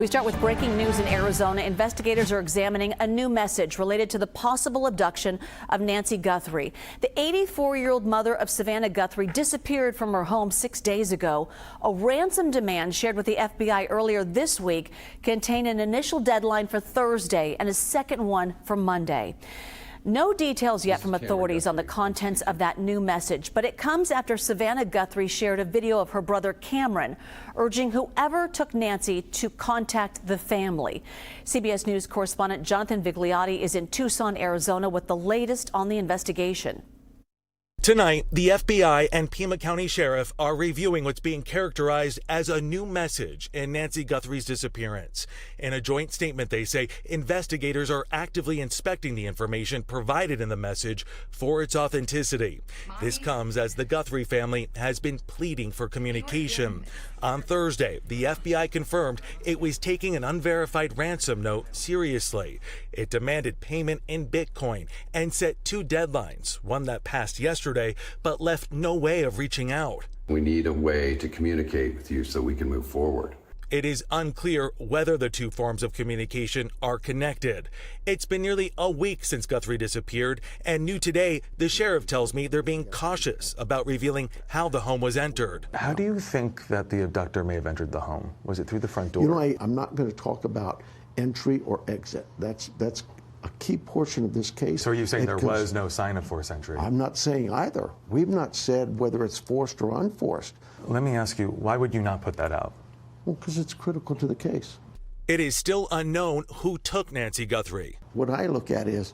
We start with breaking news in Arizona. Investigators are examining a new message related to the possible abduction of Nancy Guthrie. The 84-year-old mother of Savannah Guthrie disappeared from her home 6 days ago. A ransom demand shared with the FBI earlier this week contained an initial deadline for Thursday and a second one for Monday. No details yet from authorities on the contents of that new message, but it comes after Savannah Guthrie shared a video of her brother Cameron urging whoever took Nancy to contact the family. CBS News correspondent Jonathan Vigliotti is in Tucson, Arizona with the latest on the investigation. Tonight, the FBI and Pima County Sheriff are reviewing what's being characterized as a new message in Nancy Guthrie's disappearance. In a joint statement, they say investigators are actively inspecting the information provided in the message for its authenticity. This comes as the Guthrie family has been pleading for communication. On Thursday, the FBI confirmed it was taking an unverified ransom note seriously. It demanded payment in Bitcoin and set two deadlines, one that passed yesterday, but left no way of reaching out. We need a way to communicate with you so we can move forward. It is unclear whether the two forms of communication are connected. It's been nearly a week since Guthrie disappeared, and new today, the sheriff tells me they're being cautious about revealing how the home was entered. How do you think that the abductor may have entered the home? Was it through the front door? You know, I'm not going to talk about entry or exit. That's a key portion of this case. So are you saying there was no sign of forced entry? I'm not saying either. We've not said whether it's forced or unforced. Let me ask you, why would you not put that out? Well, because it's critical to the case. It is still unknown who took Nancy Guthrie. What I look at is,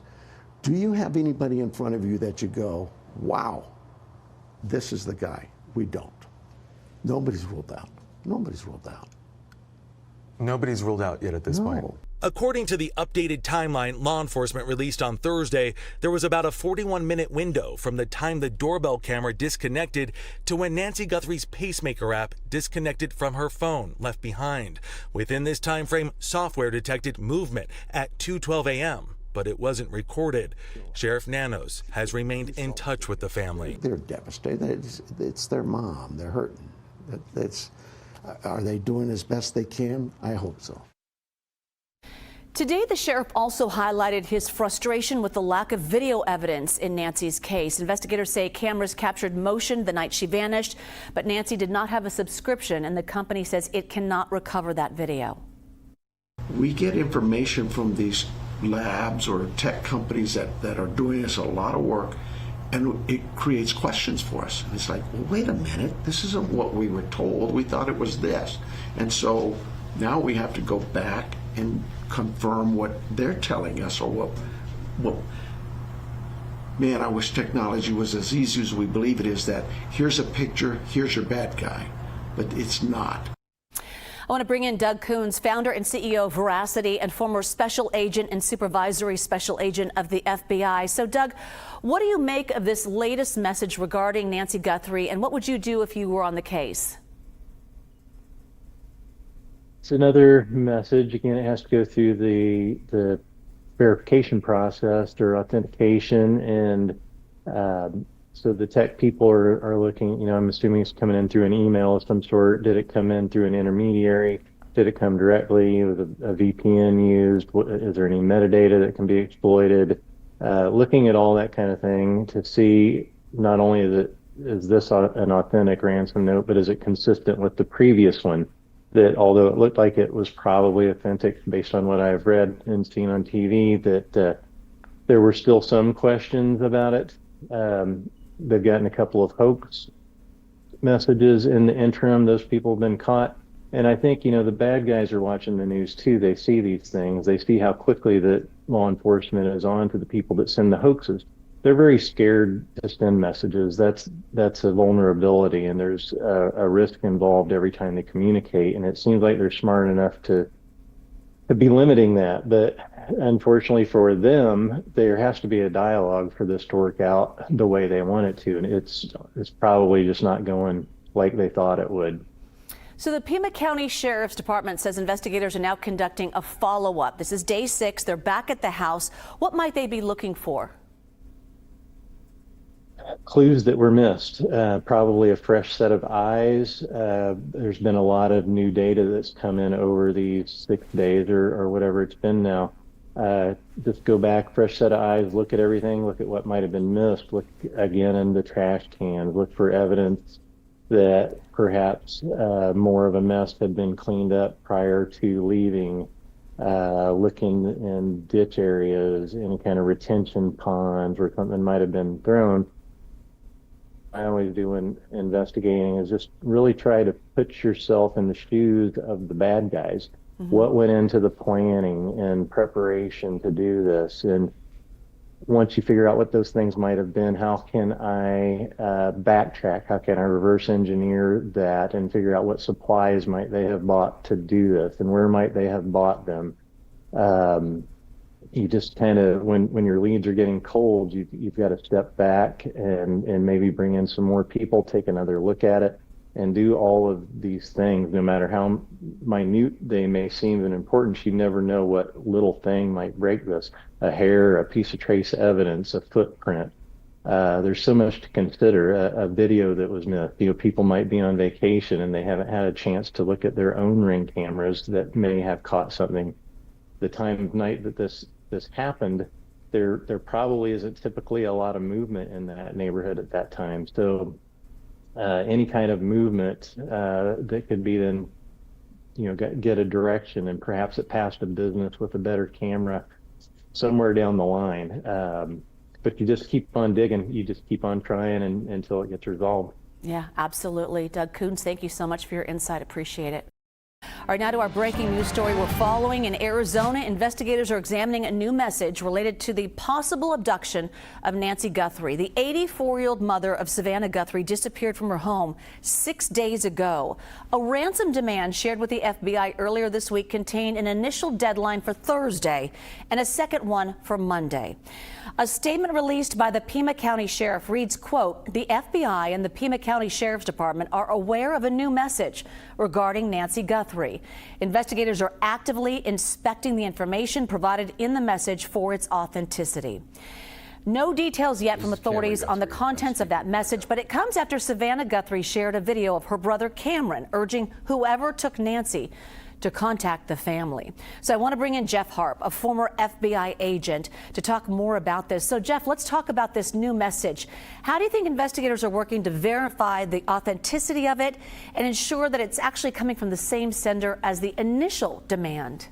do you have anybody in front of you that you go, wow, this is the guy? We don't. Nobody's ruled out. Nobody's ruled out. Nobody's ruled out yet at this point. According to the updated timeline law enforcement released on Thursday, there was about a 41-minute window from the time the doorbell camera disconnected to when Nancy Guthrie's pacemaker app disconnected from her phone left behind. Within this time frame, software detected movement at 2:12 a.m., but it wasn't recorded. Sheriff Nanos has remained in touch with the family. They're devastated. It's their mom. They're hurting. Are they doing as best they can? I hope so. Today, the sheriff also highlighted his frustration with the lack of video evidence in Nancy's case. Investigators say cameras captured motion the night she vanished, but Nancy did not have a subscription, and the company says it cannot recover that video. We get information from these labs or tech companies that are doing us a lot of work, and it creates questions for us. And it's like, well, wait a minute, this isn't what we were told. We thought it was this. And so now we have to go back and confirm what they're telling us, or what man, I wish technology was as easy as we believe it is, that here's a picture, here's your bad guy, but it's not. I want to bring in Doug Coons, founder and CEO of Veracity and former special agent and supervisory special agent of the FBI. So Doug, what do you make of this latest message regarding Nancy Guthrie, and what would you do if you were on the case? It's another message. Again, it has to go through the verification process or authentication, and so the tech people are looking, you know, I'm assuming it's coming in through an email of some sort. Did it come in through an intermediary? Did it come directly with a VPN used? Is there any metadata that can be exploited? Looking at all that kind of thing to see not only is this an authentic ransom note, but is it consistent with the previous one? That although it looked like it was probably authentic based on what I've read and seen on TV, that there were still some questions about it. They've gotten a couple of hoax messages in the interim. Those people have been caught. And I think, you know, the bad guys are watching the news too. They see these things. They see how quickly that law enforcement is on to the people that send the hoaxes. They're very scared to send messages. That's a vulnerability, and there's a risk involved every time they communicate. And it seems like they're smart enough to be limiting that. But unfortunately for them, there has to be a dialogue for this to work out the way they want it to. And it's probably just not going like they thought it would. So the Pima County Sheriff's Department says investigators are now conducting a follow-up. This is day 6. They're back at the house. What might they be looking for? clues that were missed, probably a fresh set of eyes. There's been a lot of new data that's come in over these 6 days or whatever it's been now. Just go back, fresh set of eyes, look at everything, look at what might have been missed, look again in the trash cans, look for evidence that perhaps more of a mess had been cleaned up prior to leaving. Looking in ditch areas, any kind of retention ponds where something might have been thrown. I always do when investigating is just really try to put yourself in the shoes of the bad guys. What went into the planning and preparation to do this? And once you figure out what those things might have been, how can I backtrack? How can I reverse engineer that and figure out what supplies might they have bought to do this and where might they have bought them? You just kind of, when your leads are getting cold, you've got to step back and maybe bring in some more people, take another look at it, and do all of these things, no matter how minute they may seem and important. You never know what little thing might break this. A hair, a piece of trace evidence, a footprint. There's so much to consider. A video that was missed. People might be on vacation and they haven't had a chance to look at their own Ring cameras that may have caught something. The time of night that this happened, there probably isn't typically a lot of movement in that neighborhood at that time. So any kind of movement that could be then, get a direction, and perhaps it passed a business with a better camera somewhere down the line. But you just keep on digging, you just keep on trying until it gets resolved. Yeah, absolutely. Doug Coons, thank you so much for your insight. Appreciate it. All right, now to our breaking news story we're following. In Arizona, investigators are examining a new message related to the possible abduction of Nancy Guthrie. The 84-year-old mother of Savannah Guthrie disappeared from her home 6 days ago. A ransom demand shared with the FBI earlier this week contained an initial deadline for Thursday and a second one for Monday. A statement released by the Pima County Sheriff reads, quote, "The FBI and the Pima County Sheriff's Department are aware of a new message regarding Nancy Guthrie. Investigators are actively inspecting the information provided in the message for its authenticity." No details yet from authorities on the contents of that message, but it comes after Savannah Guthrie shared a video of her brother Cameron urging whoever took Nancy to contact the family. So I want to bring in Jeff Harp, a former FBI agent, to talk more about this. So Jeff, let's talk about this new message. How do you think investigators are working to verify the authenticity of it and ensure that it's actually coming from the same sender as the initial demand?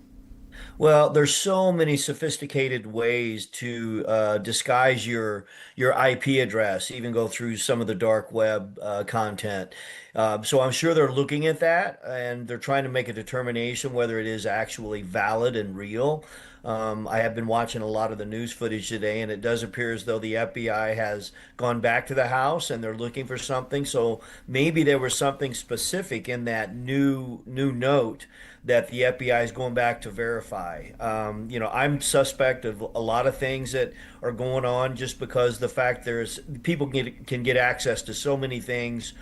Well, there's so many sophisticated ways to disguise your IP address, even go through some of the dark web content. So I'm sure they're looking at that and they're trying to make a determination whether it is actually valid and real. I have been watching a lot of the news footage today, and it does appear as though the FBI has gone back to the house and they're looking for something. So maybe there was something specific in that new note that the FBI is going back to verify. I'm suspect of a lot of things that are going on just because the fact there's people can get access to so many things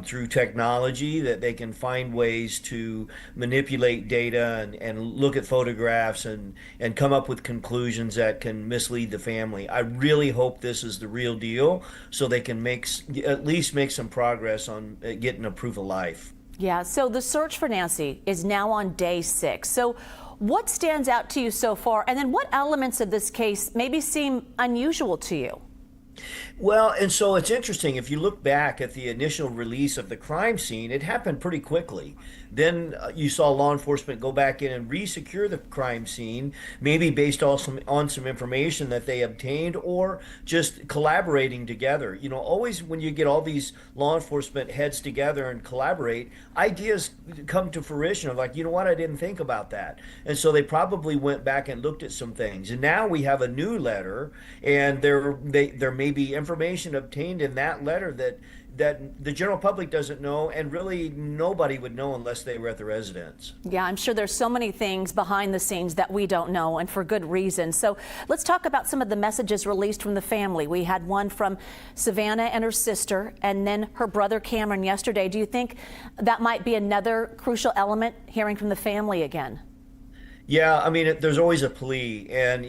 through technology that they can find ways to manipulate data and look at photographs and come up with conclusions that can mislead the family. I really hope this is the real deal so they can at least make some progress on getting a proof of life. Yeah, so the search for Nancy is now on day 6. So what stands out to you so far? And then what elements of this case maybe seem unusual to you? Well, and so it's interesting. If you look back at the initial release of the crime scene, it happened pretty quickly. Then you saw law enforcement go back in and re-secure the crime scene, maybe based on some information that they obtained or just collaborating together. Always when you get all these law enforcement heads together and collaborate, ideas come to fruition of like, you know what, I didn't think about that. And so they probably went back and looked at some things. And now we have a new letter, and there may be information obtained in that letter that the general public doesn't know, and really nobody would know unless they were at the residence. Yeah, I'm sure there's so many things behind the scenes that we don't know, and for good reason. So let's talk about some of the messages released from the family. We had one from Savannah and her sister, and then her brother Cameron yesterday. Do you think that might be another crucial element, hearing from the family again? Yeah, I mean, there's always a plea, and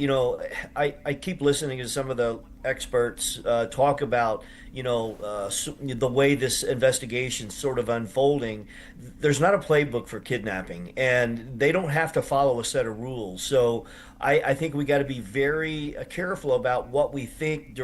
I keep listening to some of the experts talk about, the way this investigation's sort of unfolding. There's not a playbook for kidnapping, and they don't have to follow a set of rules. So I think we got to be very careful about what we think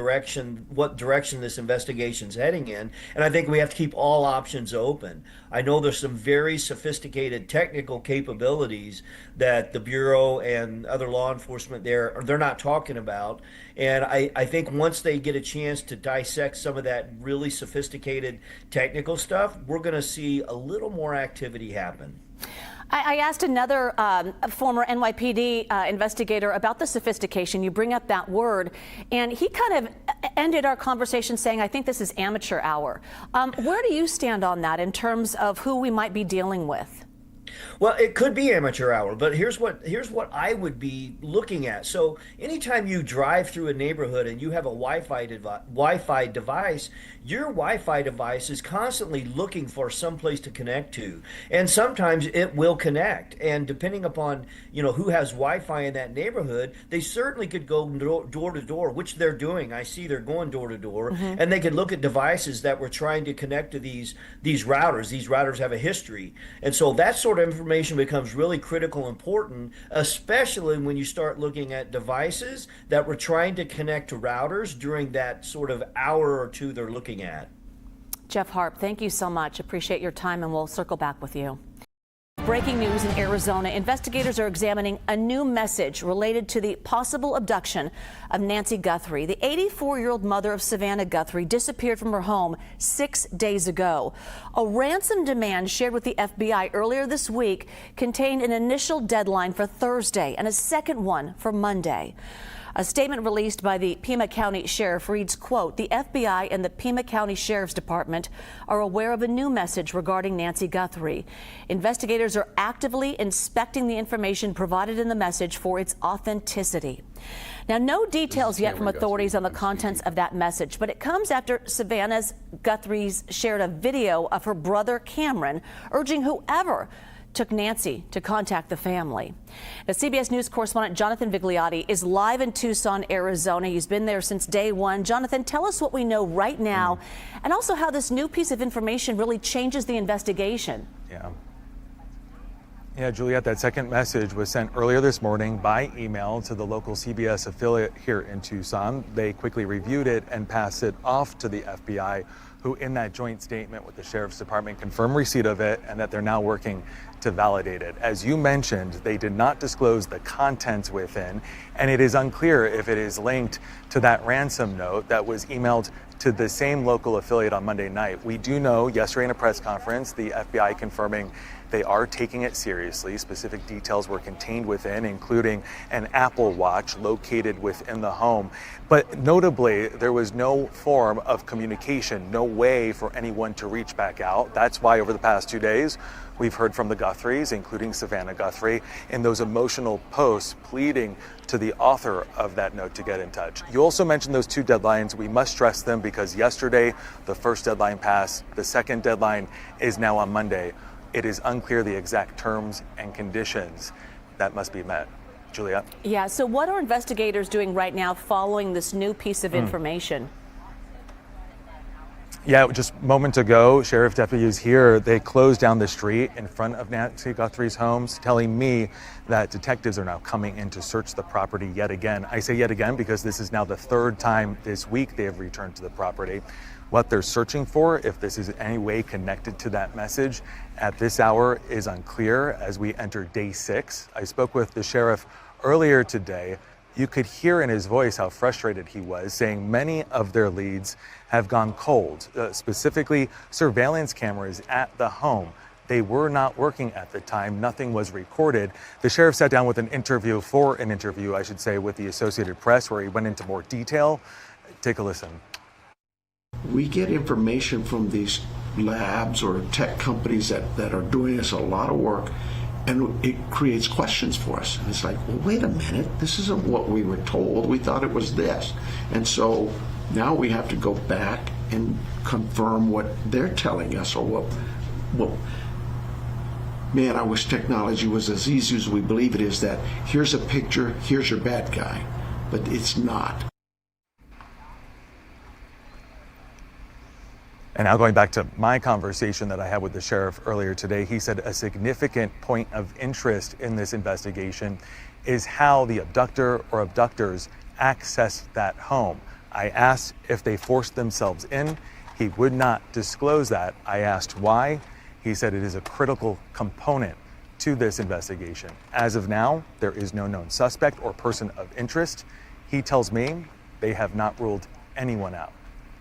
what direction this investigation's heading in. And I think we have to keep all options open. I know there's some very sophisticated technical capabilities that the Bureau and other law enforcement they're not talking about. And I think once they get a chance to dissect some of that really sophisticated technical stuff, we're going to see a little more activity happen. I asked another former NYPD investigator about the sophistication. You bring up that word, and he kind of ended our conversation saying, I think this is amateur hour. Where do you stand on that in terms of who we might be dealing with? Well, it could be amateur hour, but here's what I would be looking at. So anytime you drive through a neighborhood and you have a Wi-Fi device, your Wi-Fi device is constantly looking for some place to connect to, and sometimes it will connect. And depending upon who has Wi-Fi in that neighborhood, they certainly could go door to door, which they're doing. I see they're going door to door, and they could look at devices that were trying to connect to these routers. These routers have a history, and so that sort of information becomes really critical, important, especially when you start looking at devices that were trying to connect to routers during that sort of hour or two they're looking at. Jeff Harp, thank you so much. Appreciate your time, and we'll circle back with you. Breaking news in Arizona. Investigators are examining a new message related to the possible abduction of Nancy Guthrie. The 84-year-old mother of Savannah Guthrie disappeared from her home 6 days ago. A ransom demand shared with the FBI earlier this week contained an initial deadline for Thursday and a second one for Monday. A statement released by the Pima County Sheriff reads, quote, the FBI and the Pima County Sheriff's Department are aware of a new message regarding Nancy Guthrie. Investigators are actively inspecting the information provided in the message for its authenticity. Now, no details yet from authorities on the contents of that message, but it comes after Savannah Guthrie's shared a video of her brother Cameron urging whoever took Nancy to contact the family. Now, CBS News correspondent Jonathan Vigliotti is live in Tucson, Arizona. He's been there since day one. Jonathan, tell us what we know right now and also how this new piece of information really changes the investigation. Yeah, Juliet, that second message was sent earlier this morning by email to the local CBS affiliate here in Tucson. They quickly reviewed it and passed it off to the FBI, who in that joint statement with the Sheriff's Department confirmed receipt of it and that they're now working to validate it. As you mentioned, they did not disclose the contents within, and it is unclear if it is linked to that ransom note that was emailed to the same local affiliate on Monday night. We do know yesterday in a press conference, the FBI confirming they are taking it seriously. Specific details were contained within, including an Apple Watch located within the home. But notably, there was no form of communication, no way for anyone to reach back out. That's why over the past 2 days, we've heard from the Guthries, including Savannah Guthrie, in those emotional posts pleading to the author of that note to get in touch. You also mentioned those two deadlines. We must stress them because yesterday, the first deadline passed. The second deadline is now on Monday. It is unclear the exact terms and conditions that must be met. Juliet? Yeah, so what are investigators doing right now following this new piece of information? Yeah, just moments ago, sheriff deputies here, they closed down the street in front of Nancy Guthrie's homes, telling me that detectives are now coming in to search the property yet again. I say yet again because this is now the third time this week they have returned to the property. What they're searching for, if this is in any way connected to that message, at this hour is unclear as we enter day 6. I spoke with the sheriff earlier today. You could hear in his voice how frustrated he was, saying many of their leads have gone cold, specifically surveillance cameras at the home. They were not working at the time. Nothing was recorded. The sheriff sat down with an interview with the Associated Press, where he went into more detail. Take a listen. We get information from these labs or tech companies that are doing us a lot of work, and it creates questions for us. And it's like, well, wait a minute, this isn't what we were told. We thought it was this. And so now we have to go back and confirm what they're telling us, or what man, I wish technology was as easy as we believe it is, that here's a picture, here's your bad guy. But it's not. And now going back to my conversation that I had with the sheriff earlier today, he said a significant point of interest in this investigation is how the abductor or abductors accessed that home. I asked if they forced themselves in. He would not disclose that. I asked why. He said it is a critical component to this investigation. As of now, there is no known suspect or person of interest. He tells me they have not ruled anyone out.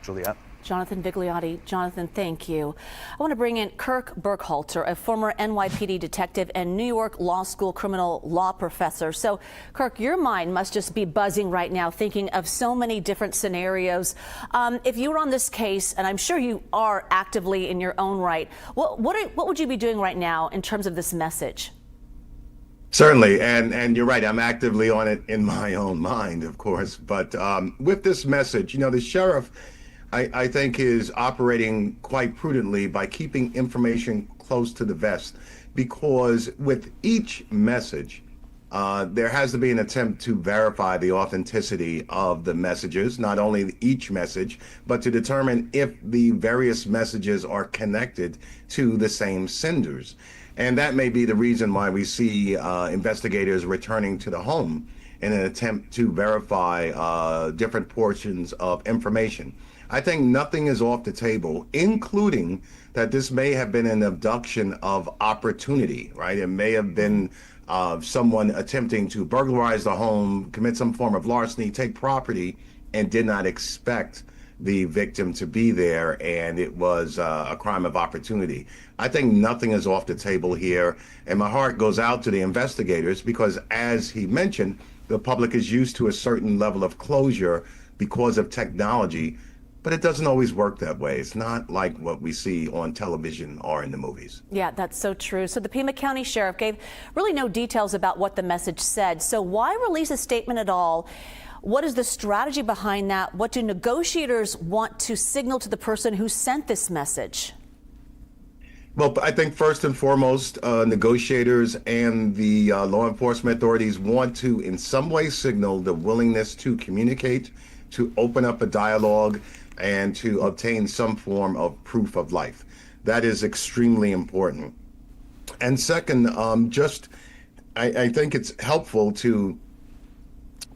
Juliet. Jonathan Vigliotti. Jonathan, thank you. I want to bring in Kirk Burkhalter, a former NYPD detective and New York Law School criminal law professor. So, Kirk, your mind must just be buzzing right now, thinking of so many different scenarios. If you were on this case, and I'm sure you are actively in your own right, what would you be doing right now in terms of this message? Certainly, and you're right, I'm actively on it in my own mind, of course. But with this message, the sheriff, I think, is operating quite prudently by keeping information close to the vest, because with each message, there has to be an attempt to verify the authenticity of the messages, not only each message, but to determine if the various messages are connected to the same senders. And that may be the reason why we see investigators returning to the home in an attempt to verify different portions of information. I think nothing is off the table, including that this may have been an abduction of opportunity, right? It may have been someone attempting to burglarize the home, commit some form of larceny, take property, and did not expect the victim to be there, and it was a crime of opportunity. I think nothing is off the table here, and my heart goes out to the investigators because, as he mentioned, the public is used to a certain level of closure because of technology, but it doesn't always work that way. It's not like what we see on television or in the movies. Yeah, that's so true. So the Pima County Sheriff gave really no details about what the message said. So why release a statement at all? What is the strategy behind that? What do negotiators want to signal to the person who sent this message? Well, I think first and foremost, negotiators and the law enforcement authorities want to in some way signal the willingness to communicate, to open up a dialogue, and to obtain some form of proof of life. That is extremely important. And second, I think it's helpful to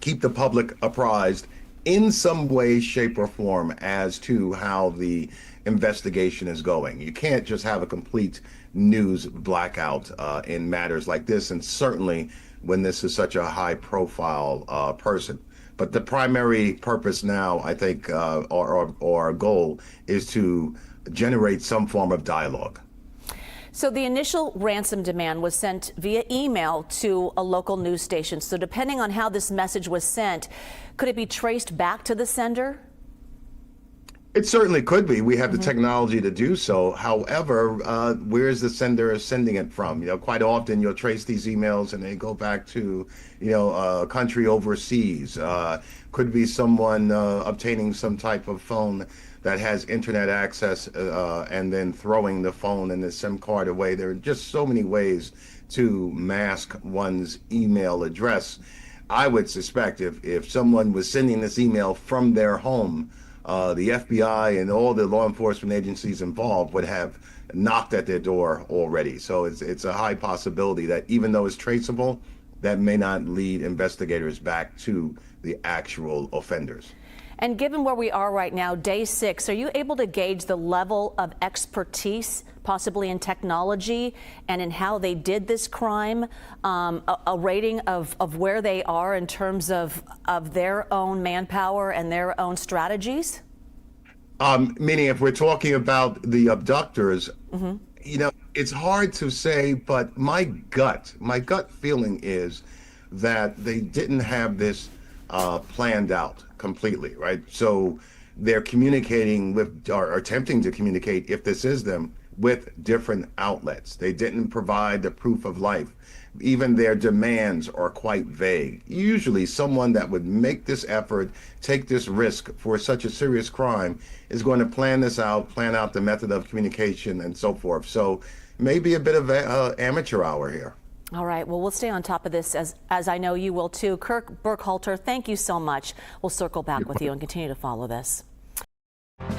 keep the public apprised in some way, shape, or form as to how the investigation is going. You can't just have a complete news blackout in matters like this, and certainly when this is such a high-profile person. But the primary purpose now, I think, or goal, is to generate some form of dialogue. So the initial ransom demand was sent via email to a local news station. So depending on how this message was sent, could it be traced back to the sender? It certainly could be. We have the technology to do so. However, where is the sender sending it from? Quite often you'll trace these emails and they go back to, a country overseas. Could be someone obtaining some type of phone that has internet access and then throwing the phone and the SIM card away. There are just so many ways to mask one's email address. I would suspect if someone was sending this email from their home, the FBI and all the law enforcement agencies involved would have knocked at their door already. So it's a high possibility that even though it's traceable, that may not lead investigators back to the actual offenders. And given where we are right now, day 6, are you able to gauge the level of expertise, possibly in technology and in how they did this crime, a rating of where they are in terms of their own manpower and their own strategies? Meaning if we're talking about the abductors, it's hard to say, but my gut feeling is that they didn't have this planned out completely, right? So they're communicating with, or attempting to communicate, if this is them, with different outlets. They didn't provide the proof of life. Even their demands are quite vague. Usually someone that would make this effort, take this risk for such a serious crime is going to plan this out, plan out the method of communication and so forth. So maybe a bit of amateur hour here. All right. Well, we'll stay on top of this, as I know you will too. Kirk Burkhalter, thank you so much. We'll circle back with you and continue to follow this.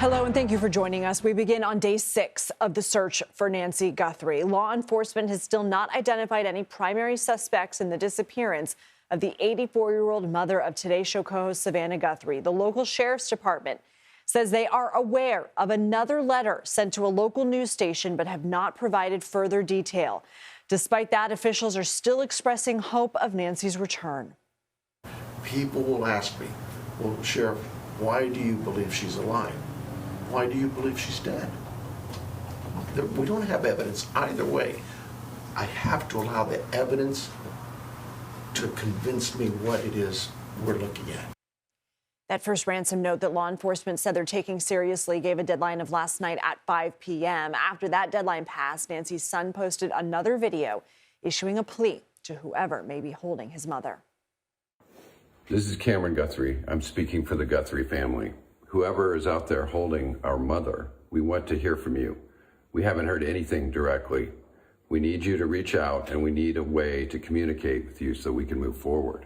Hello, and thank you for joining us. We begin on day 6 of the search for Nancy Guthrie. Law enforcement has still not identified any primary suspects in the disappearance of the 84-year-old mother of Today Show co-host Savannah Guthrie. The local sheriff's department says they are aware of another letter sent to a local news station but have not provided further detail. Despite that, officials are still expressing hope of Nancy's return. People will ask me, well, Sheriff, why do you believe she's alive? Why do you believe she's dead? We don't have evidence either way. I have to allow the evidence to convince me what it is we're looking at. That first ransom note that law enforcement said they're taking seriously gave a deadline of last night at 5 p.m. After that deadline passed, Nancy's son posted another video issuing a plea to whoever may be holding his mother. This is Cameron Guthrie. I'm speaking for the Guthrie family. Whoever is out there holding our mother, we want to hear from you. We haven't heard anything directly. We need you to reach out, and we need a way to communicate with you so we can move forward.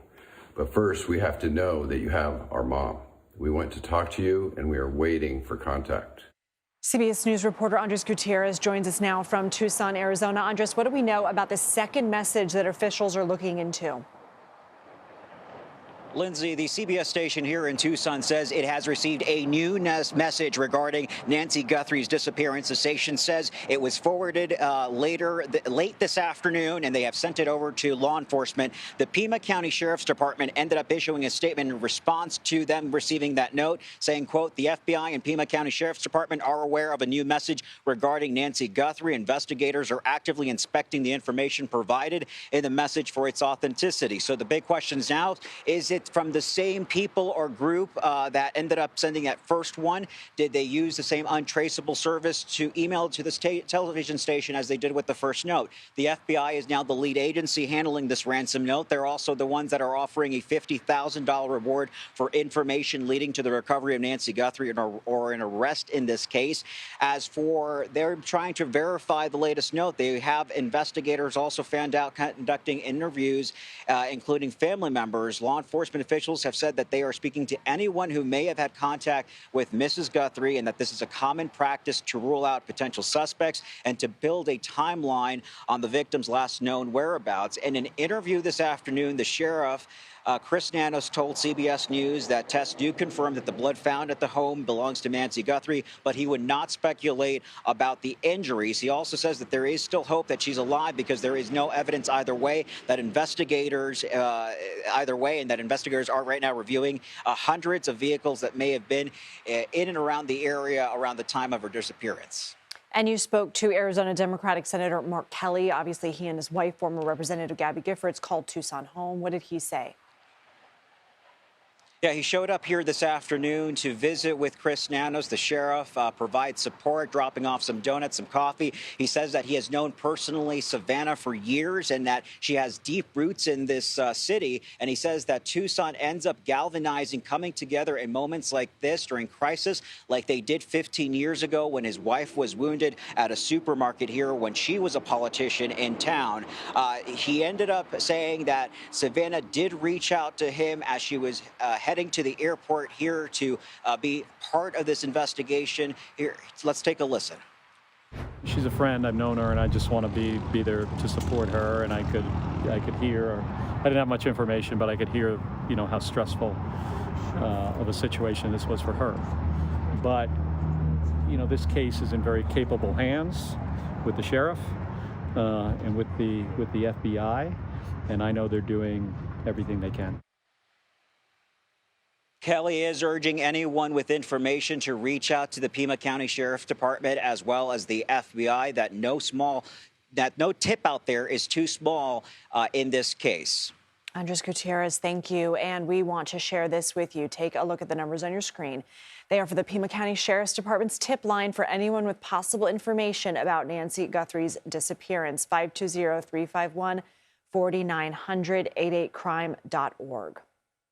But first, we have to know that you have our mom. We want to talk to you, and we are waiting for contact. CBS News reporter Andres Gutierrez joins us now from Tucson, Arizona. Andres, what do we know about the second message that officials are looking into? Lindsay, the CBS station here in Tucson says it has received a new message regarding Nancy Guthrie's disappearance. The station says it was forwarded late this afternoon, and they have sent it over to law enforcement. The Pima County Sheriff's Department ended up issuing a statement in response to them receiving that note, saying, quote, the FBI and Pima County Sheriff's Department are aware of a new message regarding Nancy Guthrie. Investigators are actively inspecting the information provided in the message for its authenticity. So the big question now, is it from the same people or group that ended up sending that first one? Did they use the same untraceable service to email to the television station as they did with the first note? The FBI is now the lead agency handling this ransom note. They're also the ones that are offering a $50,000 reward for information leading to the recovery of Nancy Guthrie or an arrest in this case. As for they're trying to verify the latest note, they have investigators also found out conducting interviews, including family members. Law enforcement officials have said that they are speaking to anyone who may have had contact with Mrs. Guthrie, and that this is a common practice to rule out potential suspects and to build a timeline on the victim's last known whereabouts. In an interview this afternoon, the sheriff, Chris Nanos, told CBS News that tests do confirm that the blood found at the home belongs to Nancy Guthrie, but he would not speculate about the injuries. He also says that there is still hope that she's alive because there is no evidence either way, that investigators are right now reviewing hundreds of vehicles that may have been in and around the area around the time of her disappearance. And you spoke to Arizona Democratic Senator Mark Kelly. Obviously, he and his wife, former Representative Gabby Giffords, called Tucson home. What did he say? Yeah, he showed up here this afternoon to visit with Chris Nanos, the sheriff, provide support, dropping off some donuts, some coffee. He says that he has known personally Savannah for years and that she has deep roots in this city. And he says that Tucson ends up galvanizing, coming together in moments like this during crisis, like they did 15 years ago when his wife was wounded at a supermarket here when she was a politician in town. He ended up saying that Savannah did reach out to him as she was heading to the airport here to be part of this investigation. Here, let's take a listen. She's a friend. I've known her, and I just want to be there to support her. And I could hear. I didn't have much information, but I could hear, how stressful of a situation this was for her. But this case is in very capable hands with the sheriff and with the FBI, and I know they're doing everything they can. Kelly is urging anyone with information to reach out to the Pima County Sheriff's Department as well as the FBI, that no tip out there is too small in this case. Andres Gutierrez, thank you. And we want to share this with you. Take a look at the numbers on your screen. They are for the Pima County Sheriff's Department's tip line for anyone with possible information about Nancy Guthrie's disappearance. 520-351-4900, 88crime.org.